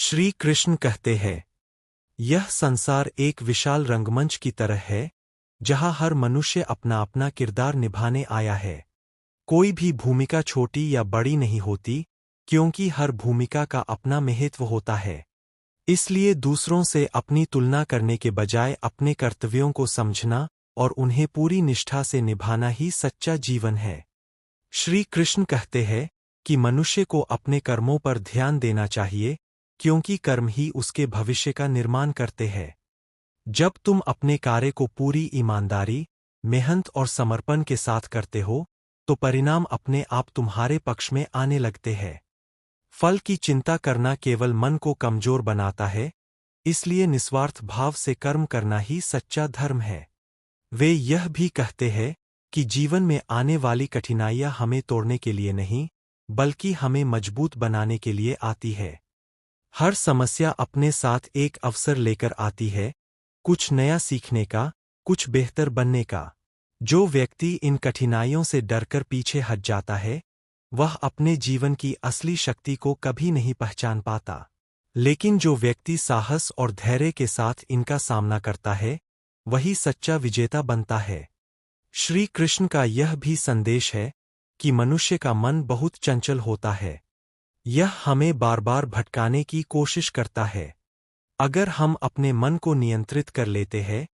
श्री कृष्ण कहते हैं, यह संसार एक विशाल रंगमंच की तरह है, जहां हर मनुष्य अपना अपना किरदार निभाने आया है। कोई भी भूमिका छोटी या बड़ी नहीं होती, क्योंकि हर भूमिका का अपना महत्व होता है। इसलिए दूसरों से अपनी तुलना करने के बजाय अपने कर्तव्यों को समझना और उन्हें पूरी निष्ठा से निभाना ही सच्चा जीवन है। श्री कृष्ण कहते हैं कि मनुष्य को अपने कर्मों पर ध्यान देना चाहिए, क्योंकि कर्म ही उसके भविष्य का निर्माण करते हैं। जब तुम अपने कार्य को पूरी ईमानदारी, मेहनत और समर्पण के साथ करते हो, तो परिणाम अपने आप तुम्हारे पक्ष में आने लगते हैं। फल की चिंता करना केवल मन को कमजोर बनाता है, इसलिए निस्वार्थ भाव से कर्म करना ही सच्चा धर्म है। वे यह भी कहते हैं कि जीवन में आने वाली कठिनाइयां हमें तोड़ने के लिए नहीं, बल्कि हमें मजबूत बनाने के लिए आती है। हर समस्या अपने साथ एक अवसर लेकर आती है, कुछ नया सीखने का, कुछ बेहतर बनने का। जो व्यक्ति इन कठिनाइयों से डरकर पीछे हट जाता है, वह अपने जीवन की असली शक्ति को कभी नहीं पहचान पाता। लेकिन जो व्यक्ति साहस और धैर्य के साथ इनका सामना करता है, वही सच्चा विजेता बनता है। श्री कृष्ण का यह भी संदेश है कि मनुष्य का मन बहुत चंचल होता है। यह हमें बार बार भटकाने की कोशिश करता है। अगर हम अपने मन को नियंत्रित कर लेते हैं,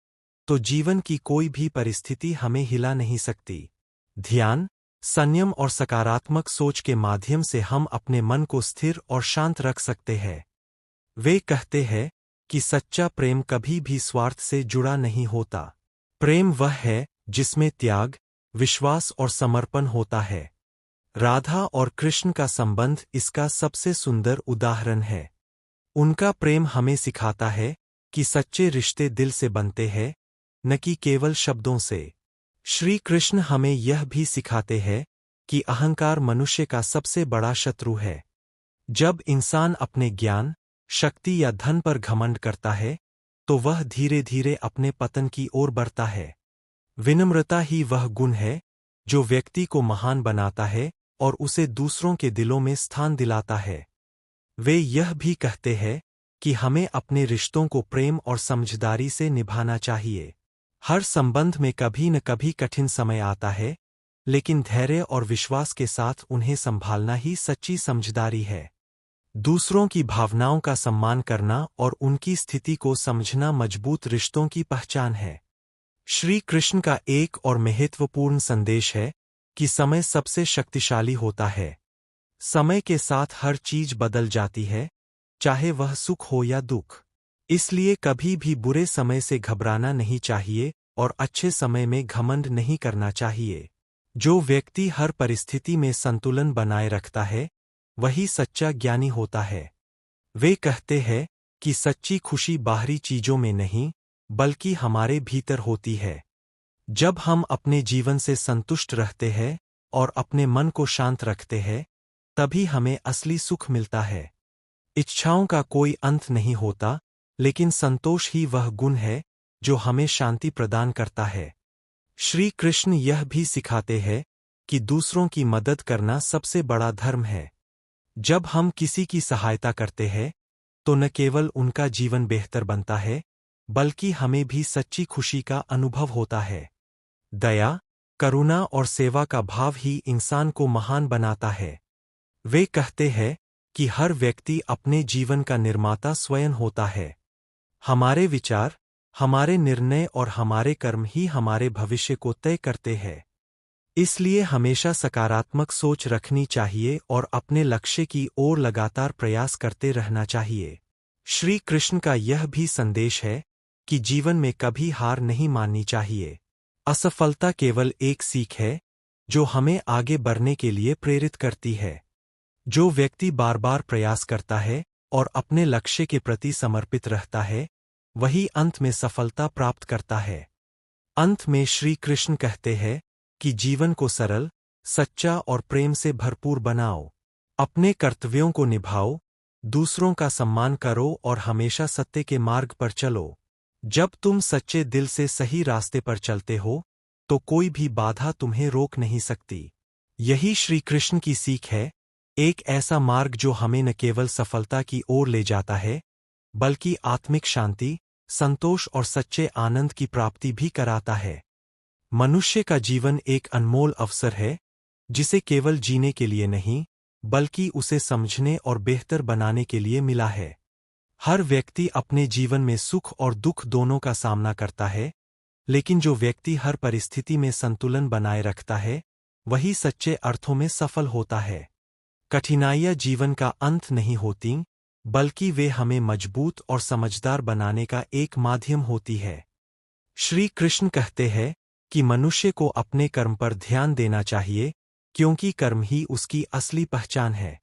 तो जीवन की कोई भी परिस्थिति हमें हिला नहीं सकती। ध्यान, संयम और सकारात्मक सोच के माध्यम से हम अपने मन को स्थिर और शांत रख सकते हैं। वे कहते हैं कि सच्चा प्रेम कभी भी स्वार्थ से जुड़ा नहीं होता। प्रेम वह है जिसमें त्याग, विश्वास और समर्पण होता है। राधा और कृष्ण का संबंध इसका सबसे सुंदर उदाहरण है। उनका प्रेम हमें सिखाता है कि सच्चे रिश्ते दिल से बनते हैं, न कि केवल शब्दों से। श्री कृष्ण हमें यह भी सिखाते हैं कि अहंकार मनुष्य का सबसे बड़ा शत्रु है। जब इंसान अपने ज्ञान, शक्ति या धन पर घमंड करता है, तो वह धीरे धीरे अपने पतन की ओर बढ़ता है। विनम्रता ही वह गुण है जो व्यक्ति को महान बनाता है और उसे दूसरों के दिलों में स्थान दिलाता है। वे यह भी कहते हैं कि हमें अपने रिश्तों को प्रेम और समझदारी से निभाना चाहिए। हर संबंध में कभी न कभी कठिन समय आता है, लेकिन धैर्य और विश्वास के साथ उन्हें संभालना ही सच्ची समझदारी है। दूसरों की भावनाओं का सम्मान करना और उनकी स्थिति को समझना मजबूत रिश्तों की पहचान है। श्री कृष्ण का एक और महत्वपूर्ण संदेश है कि समय सबसे शक्तिशाली होता है। समय के साथ हर चीज बदल जाती है, चाहे वह सुख हो या दुख। इसलिए कभी भी बुरे समय से घबराना नहीं चाहिए और अच्छे समय में घमंड नहीं करना चाहिए। जो व्यक्ति हर परिस्थिति में संतुलन बनाए रखता है, वही सच्चा ज्ञानी होता है। वे कहते हैं कि सच्ची खुशी बाहरी चीजों में नहीं, बल्कि हमारे भीतर होती है। जब हम अपने जीवन से संतुष्ट रहते हैं और अपने मन को शांत रखते हैं, तभी हमें असली सुख मिलता है। इच्छाओं का कोई अंत नहीं होता, लेकिन संतोष ही वह गुण है जो हमें शांति प्रदान करता है। श्री कृष्ण यह भी सिखाते हैं कि दूसरों की मदद करना सबसे बड़ा धर्म है। जब हम किसी की सहायता करते हैं, तो न केवल उनका जीवन बेहतर बनता है, बल्कि हमें भी सच्ची खुशी का अनुभव होता है। दया, करुणा और सेवा का भाव ही इंसान को महान बनाता है। वे कहते हैं कि हर व्यक्ति अपने जीवन का निर्माता स्वयं होता है। हमारे विचार, हमारे निर्णय और हमारे कर्म ही हमारे भविष्य को तय करते हैं। इसलिए हमेशा सकारात्मक सोच रखनी चाहिए और अपने लक्ष्य की ओर लगातार प्रयास करते रहना चाहिए। श्री कृष्ण का यह भी संदेश है कि जीवन में कभी हार नहीं माननी चाहिए। असफलता केवल एक सीख है जो हमें आगे बढ़ने के लिए प्रेरित करती है। जो व्यक्ति बार बार प्रयास करता है और अपने लक्ष्य के प्रति समर्पित रहता है, वही अंत में सफलता प्राप्त करता है। अंत में श्री कृष्ण कहते हैं कि जीवन को सरल, सच्चा और प्रेम से भरपूर बनाओ। अपने कर्तव्यों को निभाओ, दूसरों का सम्मान करो और हमेशा सत्य के मार्ग पर चलो। जब तुम सच्चे दिल से सही रास्ते पर चलते हो, तो कोई भी बाधा तुम्हें रोक नहीं सकती। यही श्री कृष्ण की सीख है एक ऐसा मार्ग जो हमें न केवल सफलता की ओर ले जाता है, बल्कि आत्मिक शांति, संतोष और सच्चे आनंद की प्राप्ति भी कराता है। मनुष्य का जीवन एक अनमोल अवसर है, जिसे केवल जीने के लिए नहीं, बल्कि उसे समझने और बेहतर बनाने के लिए मिला है। हर व्यक्ति अपने जीवन में सुख और दुख दोनों का सामना करता है, लेकिन जो व्यक्ति हर परिस्थिति में संतुलन बनाए रखता है, वही सच्चे अर्थों में सफल होता है। कठिनाइयाँ जीवन का अंत नहीं होतीं, बल्कि वे हमें मजबूत और समझदार बनाने का एक माध्यम होती है। श्री कृष्ण कहते हैं कि मनुष्य को अपने कर्म पर ध्यान देना चाहिए, क्योंकि कर्म ही उसकी असली पहचान है।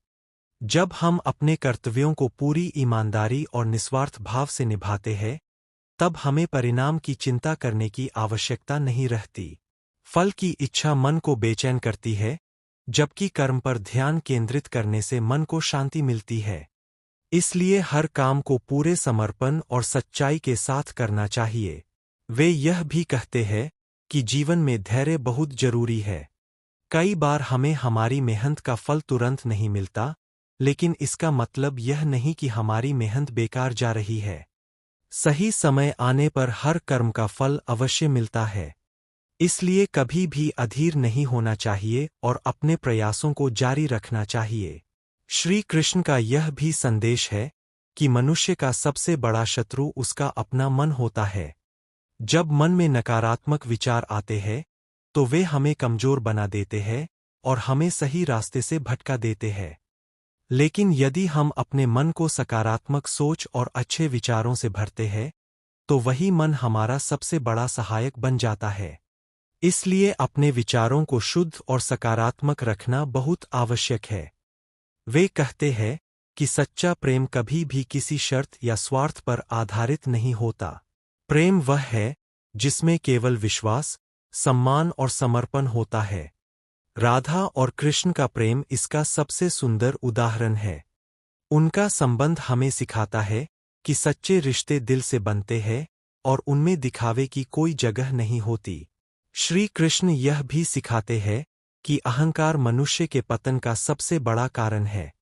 जब हम अपने कर्तव्यों को पूरी ईमानदारी और निस्वार्थ भाव से निभाते हैं, तब हमें परिणाम की चिंता करने की आवश्यकता नहीं रहती। फल की इच्छा मन को बेचैन करती है, जबकि कर्म पर ध्यान केंद्रित करने से मन को शांति मिलती है। इसलिए हर काम को पूरे समर्पण और सच्चाई के साथ करना चाहिए। वे यह भी कहते हैं कि जीवन में धैर्य बहुत जरूरी है। कई बार हमें हमारी मेहनत का फल तुरंत नहीं मिलता, लेकिन इसका मतलब यह नहीं कि हमारी मेहनत बेकार जा रही है। सही समय आने पर हर कर्म का फल अवश्य मिलता है। इसलिए कभी भी अधीर नहीं होना चाहिए और अपने प्रयासों को जारी रखना चाहिए। श्री कृष्ण का यह भी संदेश है कि मनुष्य का सबसे बड़ा शत्रु उसका अपना मन होता है। जब मन में नकारात्मक विचार आते हैं, तो वे हमें कमजोर बना देते हैं और हमें सही रास्ते से भटका देते हैं। लेकिन यदि हम अपने मन को सकारात्मक सोच और अच्छे विचारों से भरते हैं, तो वही मन हमारा सबसे बड़ा सहायक बन जाता है। इसलिए अपने विचारों को शुद्ध और सकारात्मक रखना बहुत आवश्यक है। वे कहते हैं कि सच्चा प्रेम कभी भी किसी शर्त या स्वार्थ पर आधारित नहीं होता। प्रेम वह है जिसमें केवल विश्वास, सम्मान और समर्पण होता है। राधा और कृष्ण का प्रेम इसका सबसे सुंदर उदाहरण है। उनका संबंध हमें सिखाता है कि सच्चे रिश्ते दिल से बनते हैं और उनमें दिखावे की कोई जगह नहीं होती। श्री कृष्ण यह भी सिखाते हैं कि अहंकार मनुष्य के पतन का सबसे बड़ा कारण है।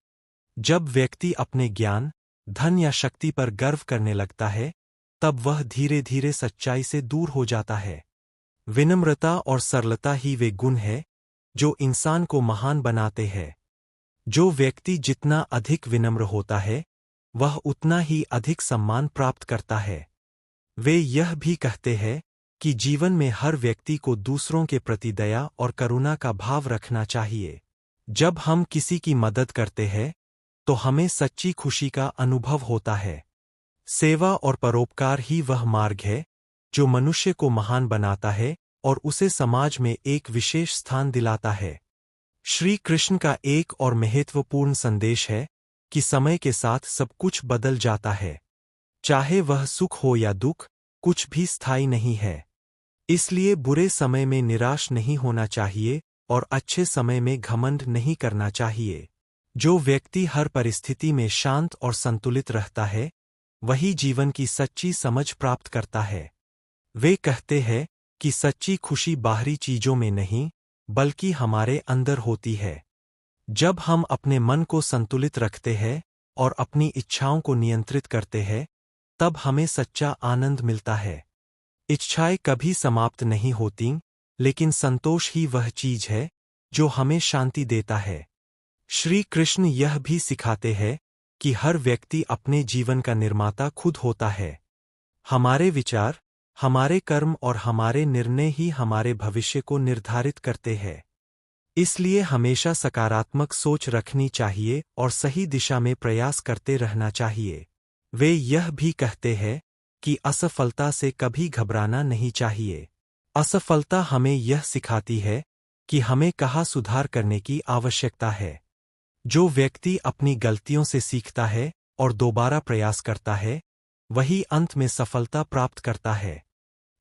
जब व्यक्ति अपने ज्ञान, धन या शक्ति पर गर्व करने लगता है, तब वह धीरे धीरे सच्चाई से दूर हो जाता है। विनम्रता और सरलता ही वे गुण हैं जो इंसान को महान बनाते हैं। जो व्यक्ति जितना अधिक विनम्र होता है, वह उतना ही अधिक सम्मान प्राप्त करता है। वे यह भी कहते हैं कि जीवन में हर व्यक्ति को दूसरों के प्रति दया और करुणा का भाव रखना चाहिए। जब हम किसी की मदद करते हैं, तो हमें सच्ची खुशी का अनुभव होता है। सेवा और परोपकार ही वह मार्ग है जो मनुष्य को महान बनाता है और उसे समाज में एक विशेष स्थान दिलाता है। श्री कृष्ण का एक और महत्वपूर्ण संदेश है कि समय के साथ सब कुछ बदल जाता है। चाहे वह सुख हो या दुख, कुछ भी स्थायी नहीं है। इसलिए बुरे समय में निराश नहीं होना चाहिए और अच्छे समय में घमंड नहीं करना चाहिए। जो व्यक्ति हर परिस्थिति में शांत और संतुलित रहता है, वही जीवन की सच्ची समझ प्राप्त करता है। वे कहते हैं कि सच्ची खुशी बाहरी चीजों में नहीं, बल्कि हमारे अंदर होती है। जब हम अपने मन को संतुलित रखते हैं और अपनी इच्छाओं को नियंत्रित करते हैं, तब हमें सच्चा आनंद मिलता है। इच्छाएं कभी समाप्त नहीं होतीं, लेकिन संतोष ही वह चीज है जो हमें शांति देता है। श्री कृष्ण यह भी सिखाते हैं कि हर व्यक्ति अपने जीवन का निर्माता खुद होता है। हमारे विचार, हमारे कर्म और हमारे निर्णय ही हमारे भविष्य को निर्धारित करते हैं। इसलिए हमेशा सकारात्मक सोच रखनी चाहिए और सही दिशा में प्रयास करते रहना चाहिए। वे यह भी कहते हैं कि असफलता से कभी घबराना नहीं चाहिए। असफलता हमें यह सिखाती है कि हमें कहाँ सुधार करने की आवश्यकता है। जो व्यक्ति अपनी गलतियों से सीखता है और दोबारा प्रयास करता है, वही अंत में सफलता प्राप्त करता है।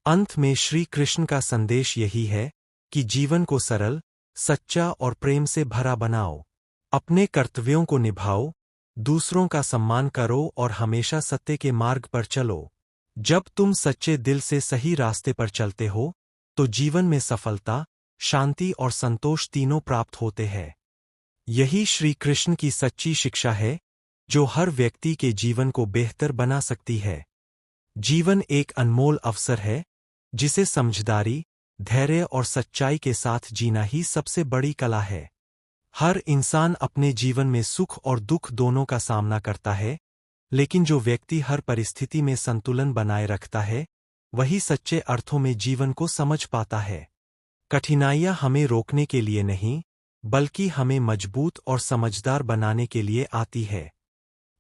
अंत में श्री कृष्ण का संदेश यही है कि जीवन को सरल, सच्चा और प्रेम से भरा बनाओ। अपने कर्तव्यों को निभाओ, दूसरों का सम्मान करो और हमेशा सत्य के मार्ग पर चलो। जब तुम सच्चे दिल से सही रास्ते पर चलते हो, तो जीवन में सफलता, शांति और संतोष तीनों प्राप्त होते हैं। यही श्री कृष्ण की सच्ची शिक्षा है, जो हर व्यक्ति के जीवन को बेहतर बना सकती है। जीवन एक अनमोल अवसर है, जिसे समझदारी, धैर्य और सच्चाई के साथ जीना ही सबसे बड़ी कला है। हर इंसान अपने जीवन में सुख और दुख दोनों का सामना करता है, लेकिन जो व्यक्ति हर परिस्थिति में संतुलन बनाए रखता है, वही सच्चे अर्थों में जीवन को समझ पाता है। कठिनाइयां हमें रोकने के लिए नहीं, बल्कि हमें मजबूत और समझदार बनाने के लिए आती है।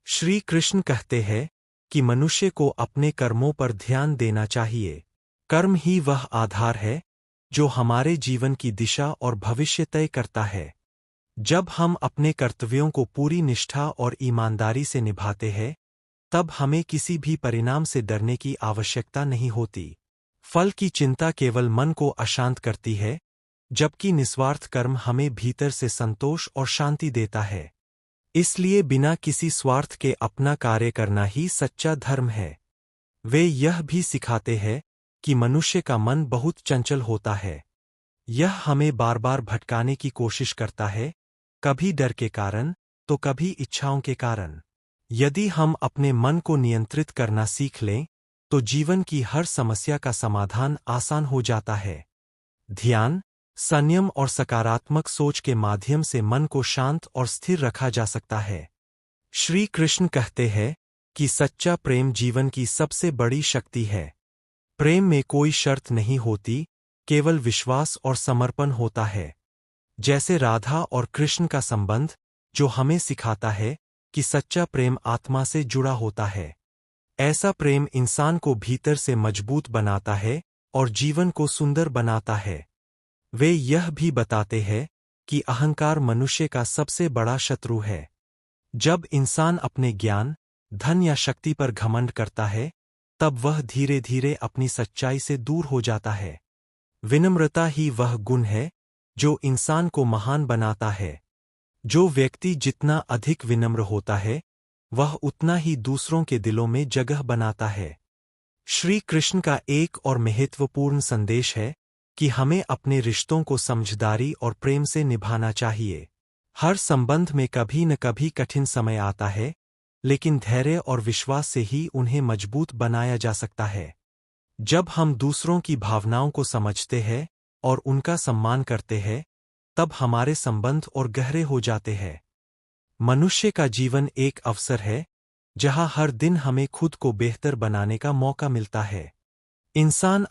श्री कृष्ण कहते हैं कि मनुष्य को अपने कर्मों पर ध्यान देना चाहिए। कर्म ही वह आधार है, जो हमारे जीवन की दिशा और भविष्य तय करता है। जब हम अपने कर्तव्यों को पूरी निष्ठा और ईमानदारी से निभाते हैं, तब हमें किसी भी परिणाम से डरने की आवश्यकता नहीं होती। फल की चिंता केवल मन को अशांत करती है, जबकि निस्वार्थ कर्म हमें भीतर से संतोष और शांति देता है। इसलिए बिना किसी स्वार्थ के अपना कार्य करना ही सच्चा धर्म है। वे यह भी सिखाते हैं कि मनुष्य का मन बहुत चंचल होता है। यह हमें बार बार भटकाने की कोशिश करता है, कभी डर के कारण, तो कभी इच्छाओं के कारण। यदि हम अपने मन को नियंत्रित करना सीख लें, तो जीवन की हर समस्या का समाधान आसान हो जाता है। ध्यान, संयम और सकारात्मक सोच के माध्यम से मन को शांत और स्थिर रखा जा सकता है। श्री कृष्ण कहते हैं कि सच्चा प्रेम जीवन की सबसे बड़ी शक्ति है। प्रेम में कोई शर्त नहीं होती, केवल विश्वास और समर्पण होता है। जैसे राधा और कृष्ण का संबंध, जो हमें सिखाता है कि सच्चा प्रेम आत्मा से जुड़ा होता है। ऐसा प्रेम इंसान को भीतर से मजबूत बनाता है और जीवन को सुंदर बनाता है। वे यह भी बताते हैं कि अहंकार मनुष्य का सबसे बड़ा शत्रु है। जब इंसान अपने ज्ञान, धन या शक्ति पर घमंड करता है, तब वह धीरे धीरे अपनी सच्चाई से दूर हो जाता है। विनम्रता ही वह गुण है जो इंसान को महान बनाता है। जो व्यक्ति जितना अधिक विनम्र होता है, वह उतना ही दूसरों के दिलों में जगह बनाता है। श्री कृष्ण का एक और महत्वपूर्ण संदेश है कि हमें अपने रिश्तों को समझदारी और प्रेम से निभाना चाहिए। हर संबंध में कभी न कभी कठिन समय आता है, लेकिन धैर्य और विश्वास से ही उन्हें मजबूत बनाया जा सकता है। जब हम दूसरों की भावनाओं को समझते हैं और उनका सम्मान करते हैं, तब हमारे संबंध और गहरे हो जाते हैं। मनुष्य का जीवन एक अवसर है, जहां हर दिन हमें खुद को बेहतर बनाने का मौका मिलता है। इंसान